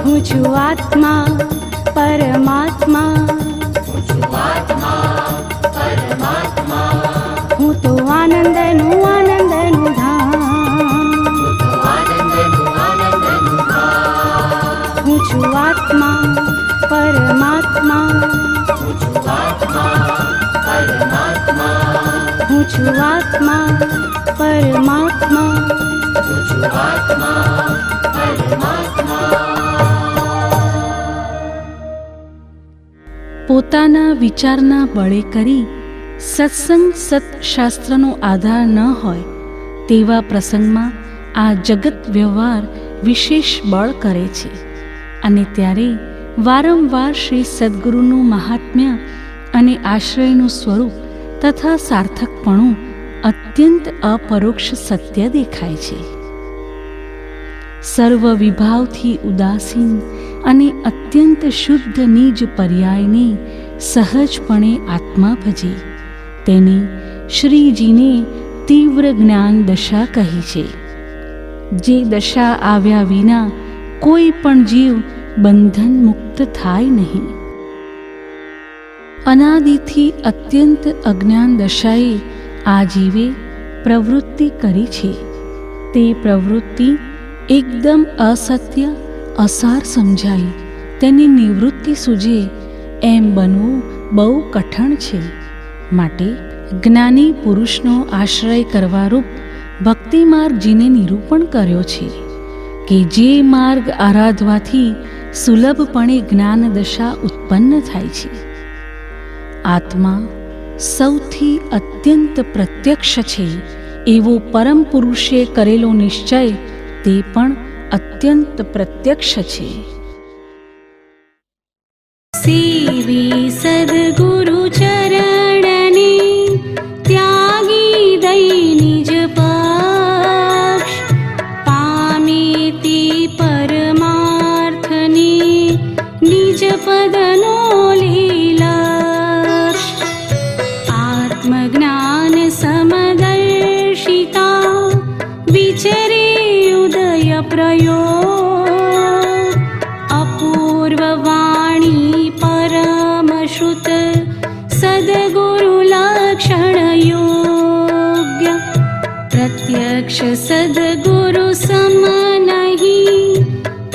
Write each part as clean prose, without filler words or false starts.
હું છું આત્મા પરમાત્મા, હું તો આનંદનું ધામ, હું છું આત્મા પરમાત્મા, હું છું આત્મા પરમાત્મા. પોતાના વિચારના બળે કરી સત્સંગ સત્શાસ્ત્રનો આધાર ન હોય તેવા પ્રસંગમાં આ જગત વ્યવહાર વિશેષ બળ કરે છે. અને ત્યારે વારંવાર શ્રી સદ્ગુરુનું મહાત્મ્ય અને આશ્રયનું સ્વરૂપ તથા સાર્થકપણું અત્યંત અપરોક્ષ સત્ય દેખાય છે. સર્વ વિભાવથી ઉદાસીન અને અત્યંત શુદ્ધ નિજ પર્યાયને સહજપણે આત્મા ભજે તેને શ્રીજીને તીવ્ર જ્ઞાન દશા કહી છે. જે દશા આવ્યા વિના કોઈ પણ જીવ બંધન મુક્ત થાય નહીં. અનાદિથી અત્યંત અજ્ઞાન દશાએ આ જીવે પ્રવૃત્તિ કરી છે. તે પ્રવૃત્તિ એકદમ અસત્ય અસાર સમજાય તેની નિવૃત્તિ સૂજે એમ બનવું બહુ કઠણ છે. માટે જ્ઞાની પુરુષનો આશ્રય કરવારૂપ ભક્તિ માર્ગજીને નિરૂપણ કર્યો છે કે જે માર્ગ આરાધવાથી સુલભપણે જ્ઞાન દશા ઉત્પન્ન થાય છે. આત્મા સૌથી અત્યંત પ્રત્યક્ષ છે એવો પરમ પુરુષે કરેલો નિશ્ચય તે પણ અત્યંત પ્રત્યક્ષ છે. સેવી સદગુરુ ચરણને ત્યાગી દઈ નિજ પક્ષ પામે તે પરમાર્થની નિજ પદનો લીલક્ષ. આત્મજ્ઞાન સમદર્શિતા વિચરે ઉદય પ્રયોગ અપૂર્વ વાણી પરમ શ્રુત સદગુરુ લક્ષણ યોગ્ય. પ્રત્યક્ષ સદગુરુ સમ નહીં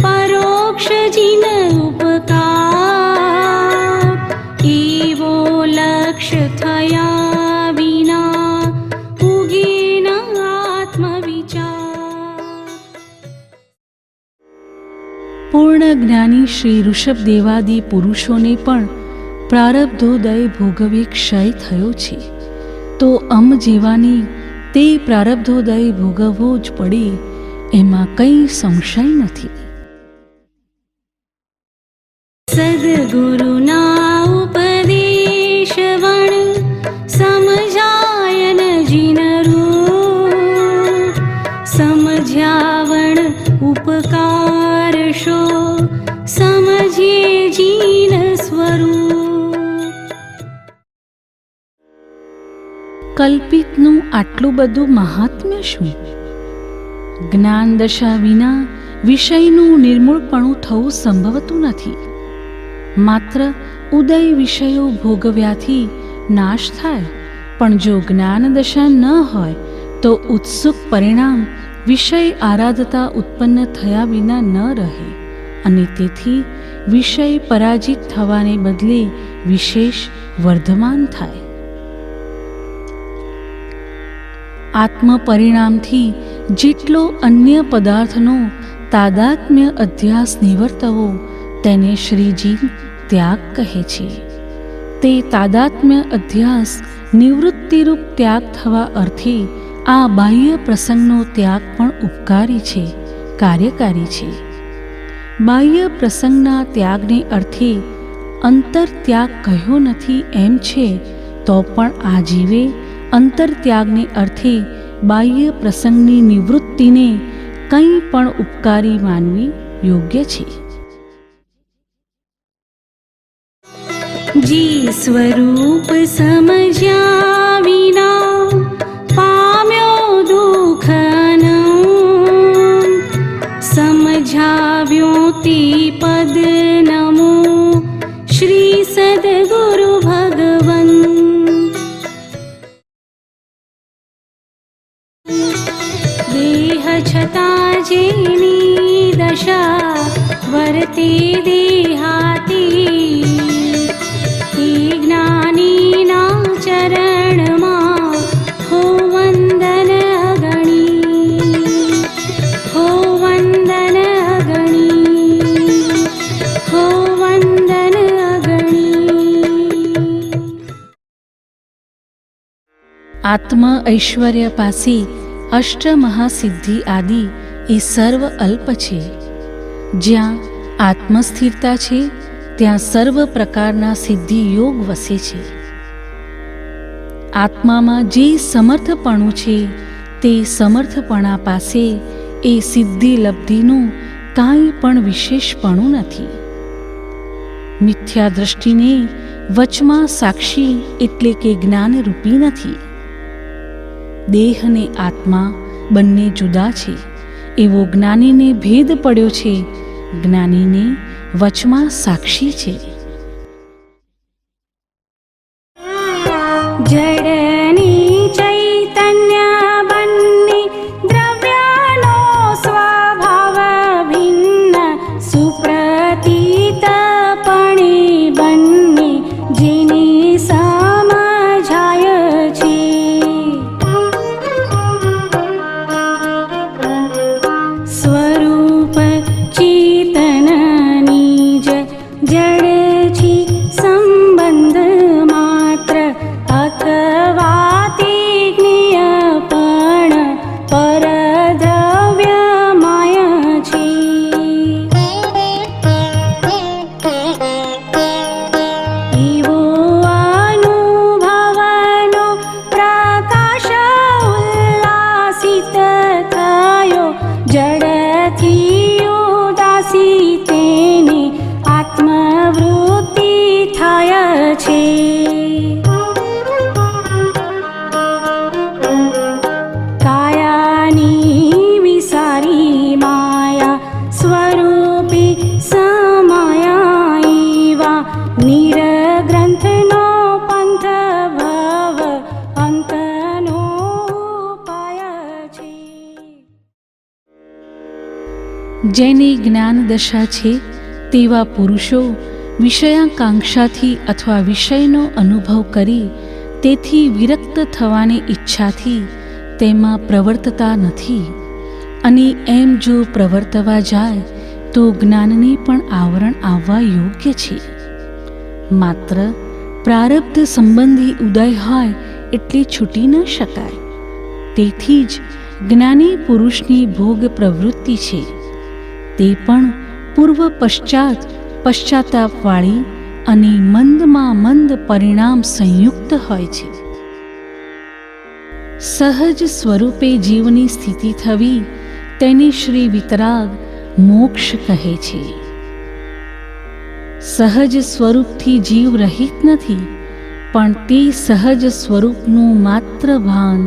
પરોક્ષ જીન ઉપકાર એવો લક્ષ્ય થયા વિના ઉગે ન આત્મવિચાર. પૂર્ણ જ્ઞાની શ્રી ઋષભદેવાદી પુરુષોને પણ પ્રારબ્ધોદય ભોગવે ક્ષય થયો છે. તો જેવાની તે પ્રારબ્ધોદય ભોગવવો જ પડે એમાં કંઈ સંશય નથી. સદગુરુના ઉપદેશ વણ સમજાયન જીન રૂપ સમજ્યાવણ ઉપકાર શો સમજ્યે જીન સ્વરૂપ. કલ્પિતનું આટલું બધું મહાત્મ્ય શું? જ્ઞાન દશા વિના વિષયનું નિર્મૂળપણું થવું સંભવતું નથી. માત્ર ઉદય વિષયો ભોગવ્યાથી નાશ થાય, પણ જો જ્ઞાન દશા ન હોય તો ઉત્સુક પરિણામ વિષય આરાધતા ઉત્પન્ન થયા વિના ન રહે અને તેથી વિષય પરાજિત થવાને બદલે વિશેષ વર્ધમાન થાય. આત્મ પરિણામથી જેટલો અન્ય પદાર્થનો તાદાત્મ્ય અધ્યાસ નિવર્તવો તેને શ્રીજી ત્યાગ કહે છે. તે તાદાત્મ્ય અધ્યાસ નિવૃત્તિરૂપ ત્યાગ થવા અર્થે આ બાહ્ય પ્રસંગનો ત્યાગ પણ ઉપકારી છે, કાર્યકારી છે. બાહ્ય પ્રસંગના ત્યાગને અર્થે અંતર ત્યાગ કહ્યો નથી એમ છે, તો પણ આ જીવે અંતર ત્યાગને અર્થે બાહ્ય પ્રસંગની નિવૃત્તિને કંઈ પણ ઉપકારી માનવી યોગ્ય છે. જી સ્વરૂપ સમજ્યા વિના પામ્યો દુઃખનો સમજાવ્યો તે देह छता जेनी दशा वर्ते देहाती ते ज्ञानीना चरणमा हो वंदन अगणी हो वंदन अगणी हो वंदन अगणी। આત્મ ઐશ્વર્ય પાસે અષ્ટમહાસિદ્ધિ આદિ એ સર્વ અલ્પ છે. જ્યાં આત્મસ્થિરતા છે ત્યાં સર્વ પ્રકારના સિદ્ધિ યોગ વસે છે. આત્મામાં જે સમર્થપણું છે તે સમર્થપણા પાસે એ સિદ્ધિ લબ્ધિનું કાંઈ પણ વિશેષપણું નથી. મિથ્યા દૃષ્ટિને વચમાં સાક્ષી એટલે કે જ્ઞાનરૂપી નથી. દેહ અને આત્મા બંને જુદા છે એવો જ્ઞાનીને ભેદ પડ્યો છે. જ્ઞાનીને વચમાં સાક્ષી છે. જડની ચૈતન્ય બંને દ્રવ્યનો સ્વભાવ ભિન્ન સુપ્રતીતપણે બંને જેને સમજાય છે. સ્વરૂપ ચેતનની જ જડથી સંબંધ માત્ર અથવા તે જ્ઞેય પણ પરદ્રવ્યમય છે. એવો અનુભવનો પ્રકાશ ઉલ્લાસિત થયો જડથી ઉદાસી તેને આત્મવૃત્તિ થાય છે. કાયાની વિસારી માયા સ્વરૂપે સમાયા એવા નિરગ્રંથનો પંથ ભવ અંતનો ઉપાય છે. જેની જ્ઞાન દશા છે તેવા પુરુષો વિષયાકાંક્ષાથી અથવા વિષયનો અનુભવ કરી તેથી વિરક્ત થવાની ઈચ્છાથી તેમાં પ્રવર્તતા નથી. અને એમ જો પ્રવર્તવા જાય તો જ્ઞાનને પણ આવરણ આવવા યોગ્ય છે. માત્ર પ્રારબ્ધ સંબંધી ઉદય હોય એટલે છૂટી ન શકાય. તેથી જ જ્ઞાની પુરુષની ભોગ પ્રવૃત્તિ છે તે પણ પૂર્વ પશ્ચાત પશ્ચાતાપવાળી અને મંદમાં મંદ પરિણામ સંયુક્ત હોય છે. સહજ સ્વરૂપે જીવની સ્થિતિ થવી તેને શ્રી વિતરાગ મોક્ષ કહે છે. સહજ સ્વરૂપથી જીવ રહિત નથી, પણ તે સહજ સ્વરૂપનું માત્ર ભાન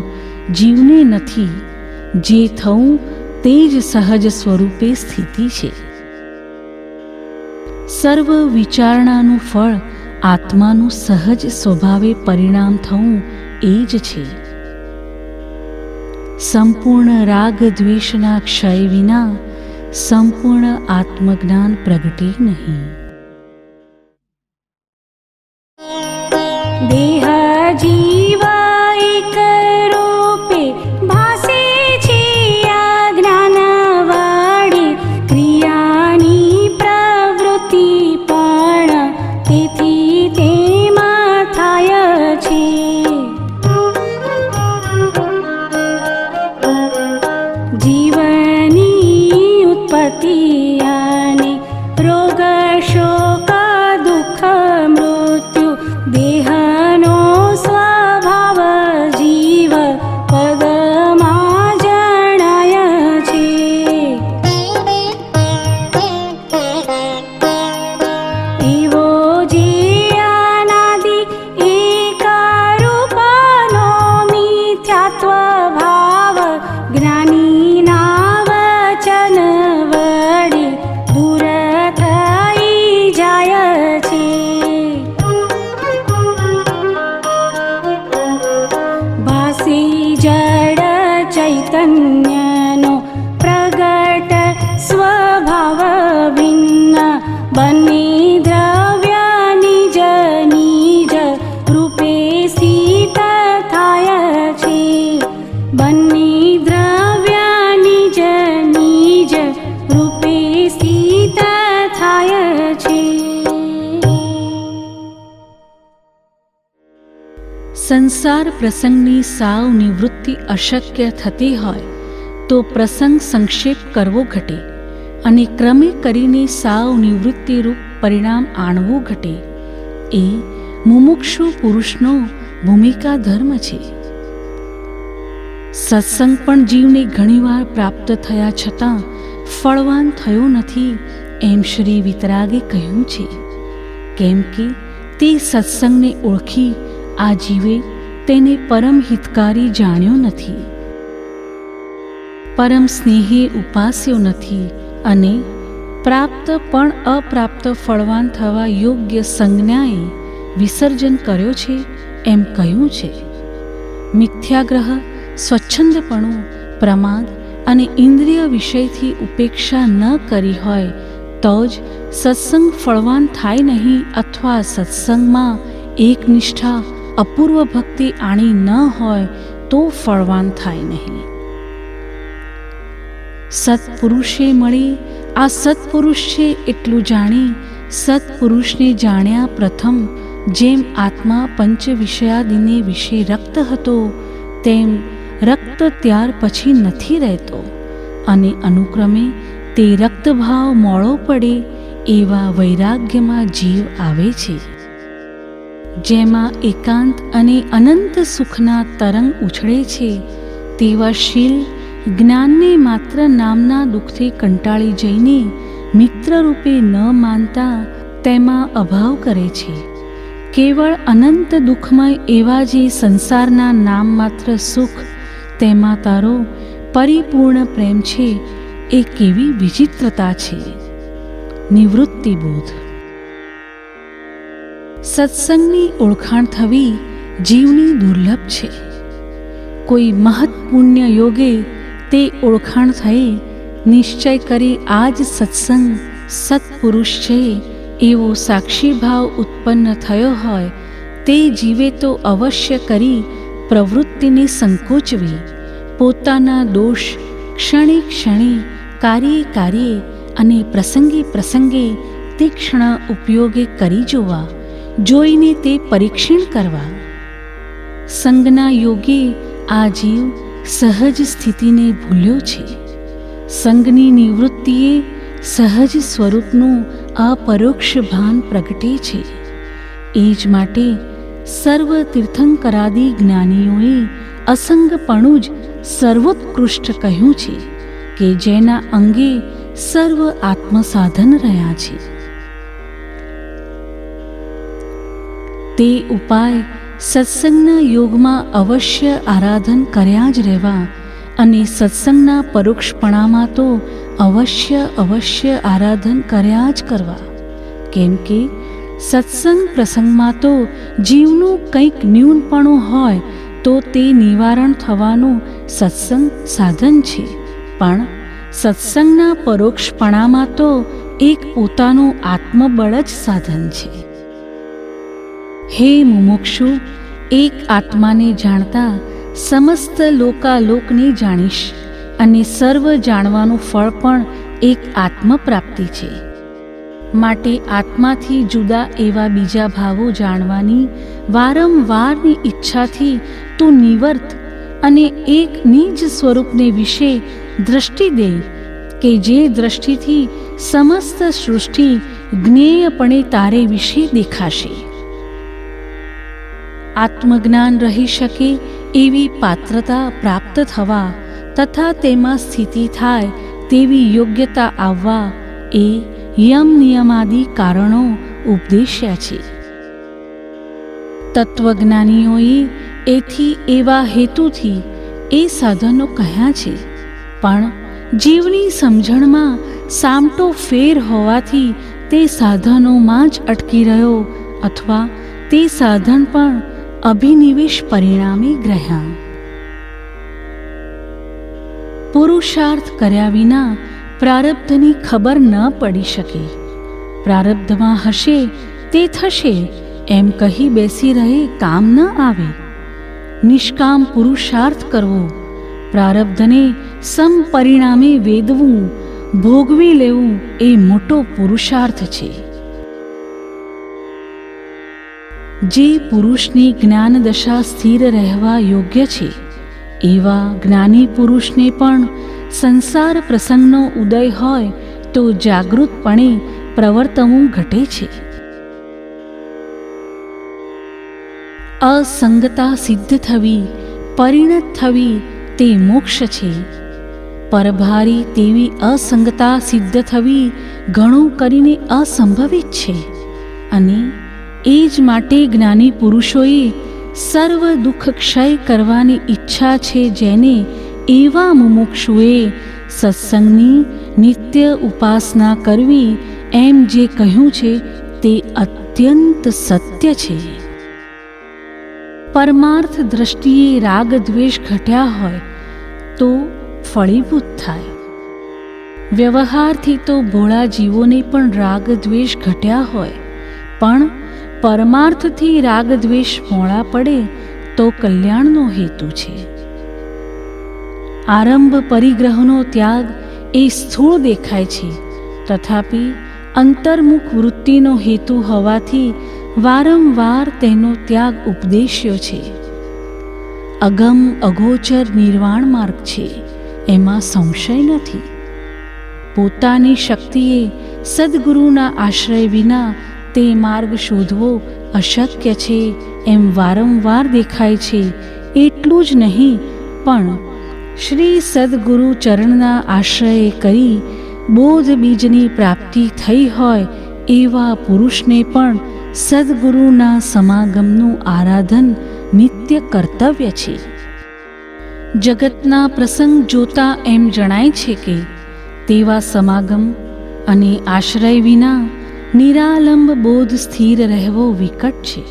જીવને નથી. જે થવું તે જ સહજ સ્વરૂપે સ્થિતિ છે. સર્વ વિચારણાનું ફળ આત્માનું સહજ સ્વભાવે પરિણામ થવું એ જ છે. સંપૂર્ણ રાગ દ્વેષના ક્ષય વિના સંપૂર્ણ આત્મજ્ઞાન પ્રગટે નહીં. દેહ જીવ એક રૂપે ભાસે છે અજ્ઞાન વડે ક્રિયાની પ્રવૃત્તિ પણ તેથી તેમાં થાય છે. જીવની ઉત્પત્તિ અને રોગ શોક દુઃખ મૃત્યુ દેહનો સ્વભાવ જીવ પદમાં જણાય છે. એવો જે અનાદિ એક રૂપનો મિથ્યાત્વ ભાવ જ્ઞાનીના વચન વડે દૂર થઈ જાય છે. ભાસી જડ ચૈતન્ય બંને દ્રવ્ય નિજ નિજ રૂપે સ્થિત થાય છે. બંને દ્રવ્ય નિજ નિજ રૂપે સ્થિત થાય છે. સંસાર પ્રસંગની સાવ નિવૃત્તિ અશક્ય થતી હોય તો પ્રસંગ સંક્ષેપ કરવો ઘટે અને ક્રમે કરીને સાવ નિવૃત્તિરૂપ પરિણામ આણવું ઘટે. એ મુમુક્ષુ પુરુષનો ભૂમિકા ધર્મ છે. સત્સંગ પણ જીવને ઘણીવાર પ્રાપ્ત થયા છતાં ફળવાન થયો નથી એમ શ્રી વિતરાગે કહ્યું છે. કેમ કે તે સત્સંગને ઓળખી આ જીવે તેને પરમ હિતકારી જાણ્યો નથી, પરમ સ્નેહે ઉપાસ્યો નથી અને પ્રાપ્ત પણ અપ્રાપ્ત ફળવાન થવા યોગ્ય સંજ્ઞાએ વિસર્જન કર્યો છે એમ કહ્યું છે. મિથ્યાગ્રહ, સ્વચ્છંદપણું, પ્રમાદ અને ઇન્દ્રિય વિષયથી ઉપેક્ષા ન કરી હોય તો જ સત્સંગ ફળવાન થાય નહીં, અથવા સત્સંગમાં એકનિષ્ઠા અપૂર્વ ભક્તિ આણી ન હોય તો ફળવાન થાય નહીં. સત્પુરુષે મળી આ સત્પુરુષ છે એટલું જાણી સત્પુરુષને જાણ્યા પ્રથમ જેમ આત્મા પંચ વિષયાદિને વિશે રક્ત હતો તેમ રક્ત ત્યાર પછી નથી રહેતો અને અનુક્રમે તે રક્તભાવ મોળો પડે એવા વૈરાગ્યમાં જીવ આવે છે, જેમાં એકાંત અને અનંત સુખના તરંગ ઉછળે છે. તેવા શીલ જ્ઞાનને માત્ર નામના દુઃખથી કંટાળી જઈને મિત્રરૂપે ન માનતા તેમાં અભાવ કરે છે. કેવળ અનંત દુઃખમય એવા જે સંસારના નામ માત્ર સુખ તેમાં તારો પરિપૂર્ણ પ્રેમ છે એ કેવી વિચિત્રતા છે. નિવૃત્તિબોધ. સત્સંગની ઓળખાણ થવી જીવની દુર્લભ છે. કોઈ મહત્ પુણ્ય યોગે તે ઓળખાણ થઈ નિશ્ચય કરી આ જ સત્સંગ સત્પુરુષ છે એવો સાક્ષી ભાવ ઉત્પન્ન થયો હોય તે જીવે તો અવશ્ય કરી પ્રવૃત્તિને સંકોચવી, પોતાના દોષ ક્ષણે ક્ષણે, કાર્યે કાર્યે અને પ્રસંગે પ્રસંગે તીક્ષ્ણ ઉપયોગે કરી જોવા, જોઈને તે પરીક્ષણ કરવા. સંગના યોગે આ જીવ સહજ સ્થિતિને ભૂલ્યો છે. સંગની નિવૃત્તિએ સહજ સ્વરૂપનું અપરોક્ષ ભાન પ્રગટે છે. એ જ માટે સર્વ તીર્થંકરાદિ જ્ઞાનીઓએ અસંગપણું જ સર્વોત્કૃષ્ટ કહ્યું છે કે જેના અંગે સર્વ આત્મસાધન રહ્યા છે. તે ઉપાય સત્સંગના યોગમાં અવશ્ય આરાધન કર્યા જ રહેવા અને સત્સંગના પરોક્ષપણામાં તો અવશ્ય આરાધન કર્યા જ કરવા. કેમ કે સત્સંગ પ્રસંગમાં તો જીવનું કંઈક ન્યૂનપણું હોય તો તે નિવારણ થવાનું સત્સંગ સાધન છે, પણ સત્સંગના પરોક્ષપણામાં તો એક પોતાનું આત્મબળ જ સાધન છે. હે મુમુક્ષુ, એક આત્માને જાણતા સમસ્ત લોકાલોકને જાણીશ અને સર્વ જાણવાનું ફળ પણ એક આત્મપ્રાપ્તિ છે. માટે આત્માથી જુદા એવા બીજા ભાવો જાણવાની વારંવારની ઈચ્છાથી તું નિવર્ત અને એક નિજ સ્વરૂપને વિશે દ્રષ્ટિ દે કે જે દ્રષ્ટિથી સમસ્ત સૃષ્ટિ જ્ઞેયપણે તારે વિશે દેખાશે. આત્મજ્ઞાન રહી શકે એવી પાત્રતા પ્રાપ્ત થવા તથા તેમાં સ્થિતિ થાય તેવી યોગ્યતા આવવા એ યમ નિયમાદિ કારણો ઉપદેશ્યા છે. તત્વજ્ઞાનીઓએ એથી એવા હેતુથી એ સાધનો કહ્યા છે, પણ જીવની સમજણમાં સામટો ફેર હોવાથી તે સાધનોમાં જ અટકી રહ્યો અથવા તે સાધન પણ અભિનિવેશ પરિણામે ગ્રહ્યા. પુરુષાર્થ કર્યા વિના પ્રારબ્ધની ખબર ન પડી શકે, પ્રારબ્ધમાં હશે તે થશે એમ કહી બેસી રહે કામ ન આવે. નિષ્કામ પુરુષાર્થ કરવો, પ્રારબ્ધને સમપરિણામે વેદવું, ભોગવી લેવું એ મોટો પુરુષાર્થ છે. જે પુરુષની જ્ઞાન દશા સ્થિર રહેવા યોગ્ય છે એવા જ્ઞાની પુરુષને પણ સંસાર પ્રસંગનો ઉદય હોય તો જાગૃતપણે પ્રવર્તવું ઘટે છે. અસંગતા સિદ્ધ થવી, પરિણત થવી તે મોક્ષ છે. પરભારી તેવી અસંગતા સિદ્ધ થવી ઘણું કરીને અસંભવિત છે. અને એ જ માટે જ્ઞાની પુરુષોએ સર્વ દુઃખ ક્ષય કરવાની ઈચ્છા છે જેને, એવા મુમુક્ષુએ સત્સંગની નિત્ય ઉપાસના કરવી એમ જે કહ્યું છે તે અત્યંત સત્ય છે. પરમાર્થ દ્રષ્ટિએ રાગ દ્વેષ ઘટ્યા હોય તો ફળીભૂત થાય. વ્યવહારથી તો ભોળા જીવોને પણ રાગ દ્વેષ ઘટ્યા હોય, પણ પરમાર્થથી રાગ દ્વેષ મોળા પડે તો કલ્યાણનો હેતુ છે. આરંભ પરિગ્રહનો ત્યાગ એ સ્થૂળ દેખાય છે, તથાપિ અંતર્મુખ વૃત્તિનો હેતુ હોવાથી વારંવાર તેનો ત્યાગ ઉપદેશ્યો છે. અગમ અગોચર નિર્વાણ માર્ગ છે, એમાં સંશય નથી. પોતાની શક્તિએ સદ્ગુરુના આશ્રય વિના તે માર્ગ શોધવો અશક્ય છે એમ વારંવાર દેખાય છે. એટલું જ નહીં, પણ શ્રી સદ્ગુરુ ચરણના આશ્રય કરી બોધ બીજની પ્રાપ્તિ થઈ હોય એવા પુરુષને પણ સદ્ગુરુના સમાગમનું આરાધન નિત્ય કર્તવ્ય છે. જગતના પ્રસંગ જોતા એમ જણાય છે કે તેવા સમાગમ અને આશ્રય વિના નિરાલંબ બોધ સ્થિર રહેવો વિકટ છે.